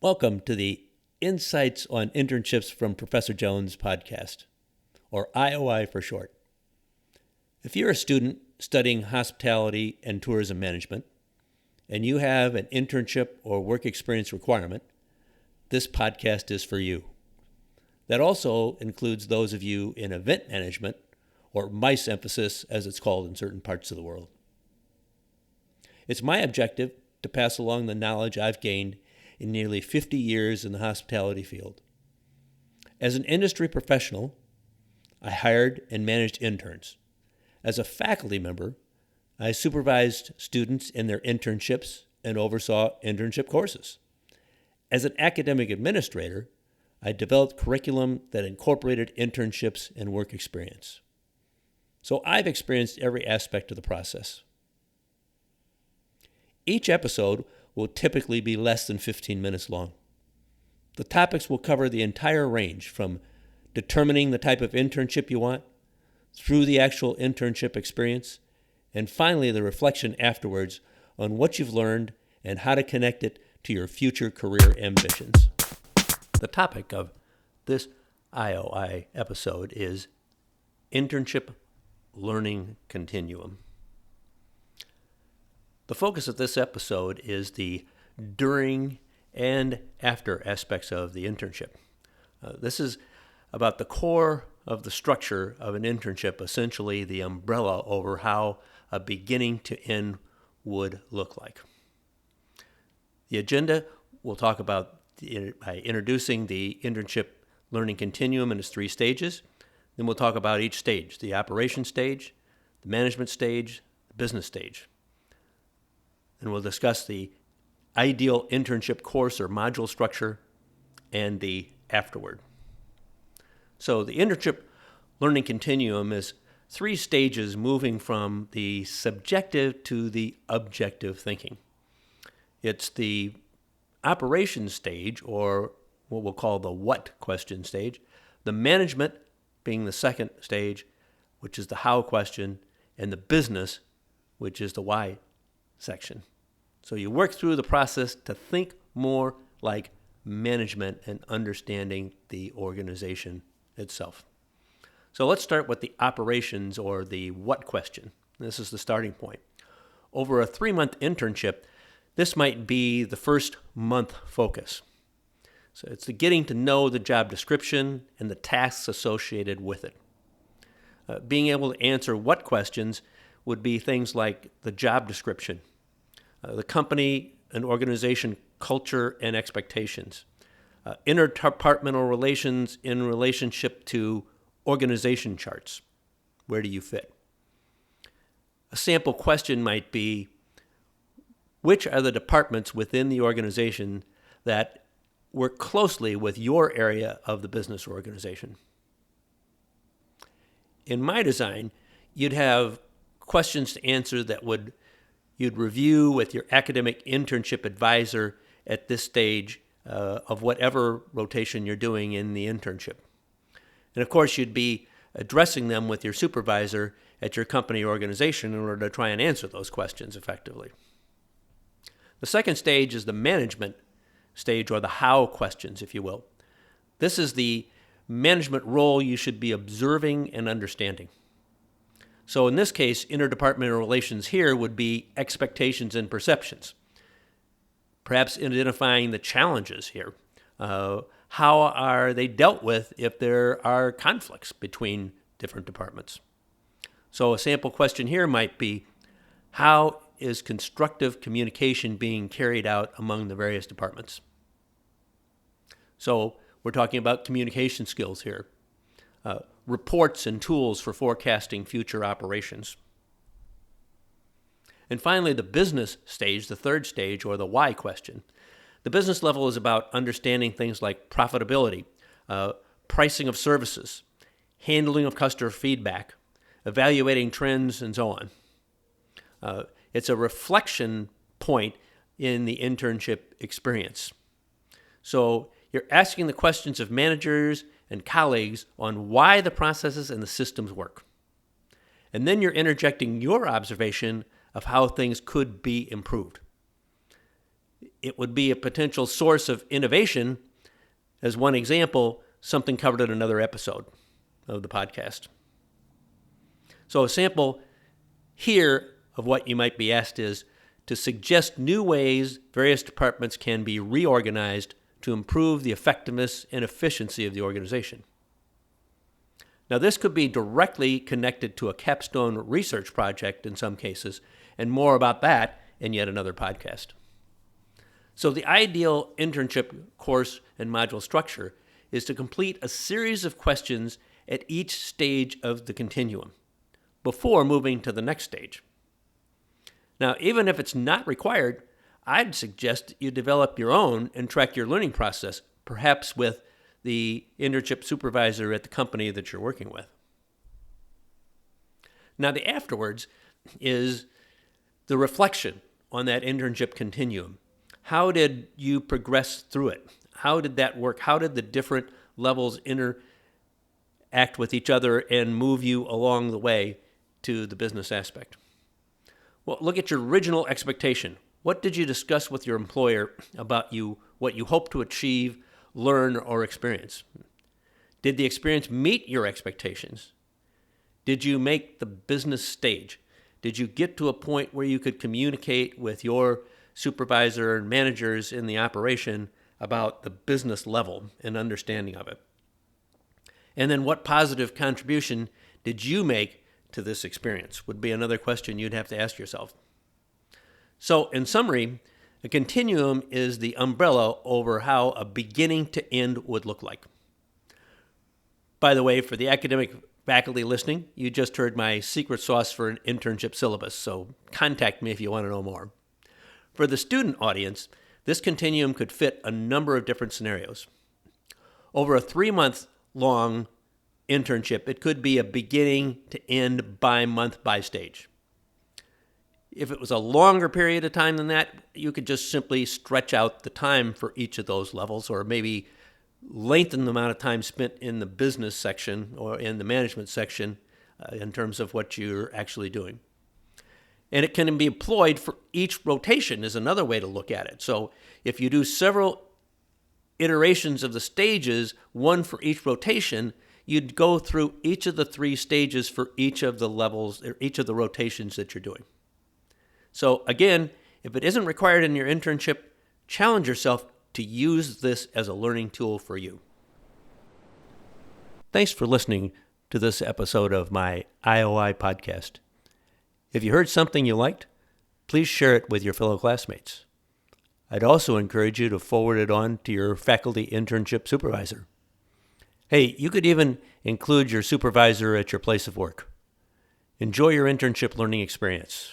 Welcome to the Insights on Internships from Professor Jones podcast, or IOI for short. If you're a student studying hospitality and tourism management, and you have an internship or work experience requirement, this podcast is for you. That also includes those of you in event management, or MICE emphasis as it's called in certain parts of the world. It's my objective to pass along the knowledge I've gained in nearly 50 years in the hospitality field. As an industry professional, I hired and managed interns. As a faculty member, I supervised students in their internships and oversaw internship courses. As an academic administrator, I developed curriculum that incorporated internships and work experience. So I've experienced every aspect of the process. Each episode will typically be less than 15 minutes long. The topics will cover the entire range from determining the type of internship you want, through the actual internship experience, and finally the reflection afterwards on what you've learned and how to connect it to your future career ambitions. The topic of this IOI episode is Internship Learning Continuum. The focus of this episode is the during and after aspects of the internship. This is about the core of the structure of an internship, essentially the umbrella over how a beginning to end would look like. The agenda will talk about by introducing the internship learning continuum in its 3 stages. Then we'll talk about each stage, the operation stage, the management stage, the business stage. And we'll discuss the ideal internship course or module structure and the afterward. So the internship learning continuum is 3 stages moving from the subjective to the objective thinking. It's the operations stage, or what we'll call the what question stage, the management being the second stage, which is the how question, and the business, which is the why section. So you work through the process to think more like management and understanding the organization itself. So let's start with the operations or the what question. This is the starting point. Over a 3-month internship, this might be the first month focus. So it's the getting to know the job description and the tasks associated with it. Being able to answer what questions would be things like the job description, the company and organization culture and expectations, interdepartmental relations in relationship to organization charts. Where do you fit? A sample question might be, which are the departments within the organization that work closely with your area of the business organization? In my design, you'd have questions to answer that you'd review with your academic internship advisor at this stage of whatever rotation you're doing in the internship. And of course, you'd be addressing them with your supervisor at your company or organization in order to try and answer those questions effectively. The second stage is the management stage, or the how questions, if you will. This is the management role you should be observing and understanding. So in this case, interdepartmental relations here would be expectations and perceptions. Perhaps identifying the challenges here. How are they dealt with if there are conflicts between different departments? So a sample question here might be, how is constructive communication being carried out among the various departments? So we're talking about communication skills here. Reports and tools for forecasting future operations. And finally, the business stage, the third stage, or the why question. The business level is about understanding things like profitability, pricing of services, handling of customer feedback, evaluating trends, and so on. It's a reflection point in the internship experience. So you're asking the questions of managers and colleagues on why the processes and the systems work. And then you're interjecting your observation of how things could be improved. it would be a potential source of innovation. As one example, something covered in another episode of the podcast. So a sample here of what you might be asked is to suggest new ways various departments can be reorganized to improve the effectiveness and efficiency of the organization. Now, this could be directly connected to a capstone research project in some cases, and more about that in yet another podcast. So the ideal internship course and module structure is to complete a series of questions at each stage of the continuum before moving to the next stage. Now, even if it's not required, I'd suggest that you develop your own and track your learning process, perhaps with the internship supervisor at the company that you're working with. Now, the afterwards is the reflection on that internship continuum. How did you progress through it? How did that work? How did the different levels interact with each other and move you along the way to the business aspect? Well, look at your original expectation. What did you discuss with your employer about what you hope to achieve, learn, or experience? Did the experience meet your expectations? Did you make the business stage? Did you get to a point where you could communicate with your supervisor and managers in the operation about the business level and understanding of it? And then what positive contribution did you make to this experience would be another question you'd have to ask yourself. So in summary, a continuum is the umbrella over how a beginning to end would look like. By the way, for the academic faculty listening, you just heard my secret sauce for an internship syllabus, so contact me if you want to know more. For the student audience, this continuum could fit a number of different scenarios. Over a 3-month-long internship, it could be a beginning to end by month by stage. If it was a longer period of time than that, you could just simply stretch out the time for each of those levels, or maybe lengthen the amount of time spent in the business section or in the management section in terms of what you're actually doing. And it can be employed for each rotation is another way to look at it. So if you do several iterations of the stages, one for each rotation, you'd go through each of the 3 stages for each of the levels or each of the rotations that you're doing. So again, if it isn't required in your internship, challenge yourself to use this as a learning tool for you. Thanks for listening to this episode of my IOI podcast. If you heard something you liked, please share it with your fellow classmates. I'd also encourage you to forward it on to your faculty internship supervisor. Hey, you could even include your supervisor at your place of work. Enjoy your internship learning experience.